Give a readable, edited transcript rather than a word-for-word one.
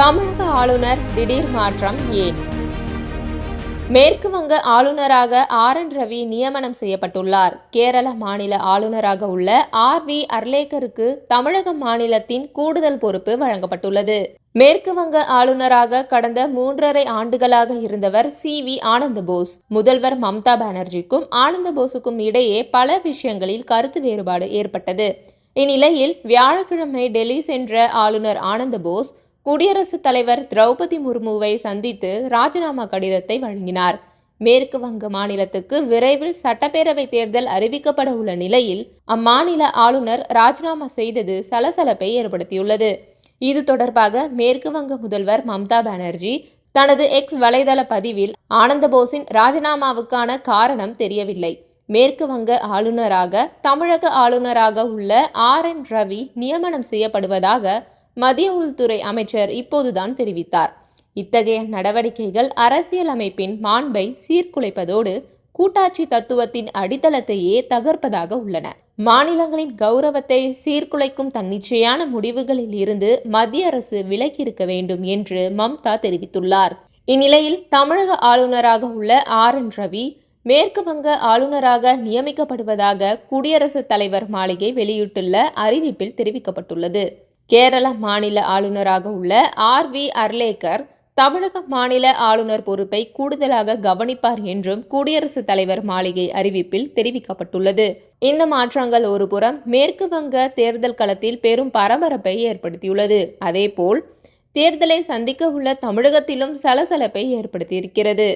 தமிழக ஆளுநர் திடீர் மாற்றம் ஏன்? மேற்கு வங்க ஆளுநராக RN ரவி நியமனம் செய்யப்பட்டுள்ளார். கேரள மாநில ஆளுநராக உள்ள RV அர்லேக்கருக்கு தமிழக மாநிலத்தின் கூடுதல் பொறுப்பு வழங்கப்பட்டுள்ளது. மேற்கு வங்க ஆளுநராக கடந்த 3.5 ஆண்டுகளாக இருந்தவர் CV ஆனந்தபோஸ். முதல்வர் மம்தா பானர்ஜிக்கும் ஆனந்தபோஸுக்கும் இடையே பல விஷயங்களில் கருத்து வேறுபாடு ஏற்பட்டது. இந்நிலையில் வியாழக்கிழமை டெல்லி சென்ற ஆளுநர் ஆனந்தபோஸ் குடியரசுத் தலைவர் திரௌபதி முர்முவை சந்தித்து ராஜினாமா கடிதத்தை வழங்கினார். மேற்கு வங்க மாநிலத்துக்கு விரைவில் சட்டப்பேரவை தேர்தல் அறிவிக்கப்பட உள்ள நிலையில் அம்மாநில ஆளுநர் ராஜினாமா செய்தது சலசலப்பை ஏற்படுத்தியுள்ளது. இது தொடர்பாக மேற்கு வங்க முதல்வர் மம்தா பானர்ஜி தனது X வலைதள பதிவில் ஆனந்தபோஸின் ராஜினாமாவுக்கான காரணம் தெரியவில்லை. மேற்கு வங்க ஆளுநராக தமிழக ஆளுநராக உள்ள RN ரவி நியமனம் செய்யப்படுவதாக மத்திய உள்துறை அமைச்சர் இப்போதுதான் தெரிவித்தார். இத்தகைய நடவடிக்கைகள் அரசியல் அமைப்பின் மாண்பை சீர்குலைப்பதோடு கூட்டாட்சி தத்துவத்தின் அடித்தளத்தையே தகர்ப்பதாக உள்ளன. மாநிலங்களின் கௌரவத்தை சீர்குலைக்கும் தன்னிச்சையான முடிவுகளில் இருந்து மத்திய அரசு விலகியிருக்க வேண்டும் என்று மம்தா தெரிவித்துள்ளார். இந்நிலையில் தமிழக ஆளுநராக உள்ள RN ரவி மேற்கு வங்க ஆளுநராக நியமிக்கப்படுவதாக குடியரசுத் தலைவர் மாளிகை வெளியிட்டுள்ள அறிவிப்பில் தெரிவிக்கப்பட்டுள்ளது. கேரள மாநில ஆளுநராக உள்ள RV அர்லேக்கர் தமிழக மாநில ஆளுநர் பொறுப்பை கூடுதலாக கவனிப்பார் என்றும் குடியரசுத் தலைவர் மாளிகை அறிவிப்பில் தெரிவிக்கப்பட்டுள்ளது. இந்த மாற்றங்கள் ஒருபுறம் மேற்கு வங்க தேர்தல் களத்தில் பெரும் பரபரப்பை ஏற்படுத்தியுள்ளது. அதேபோல் தேர்தலை சந்திக்க உள்ள தமிழகத்திலும் சலசலப்பை ஏற்படுத்தியிருக்கிறது.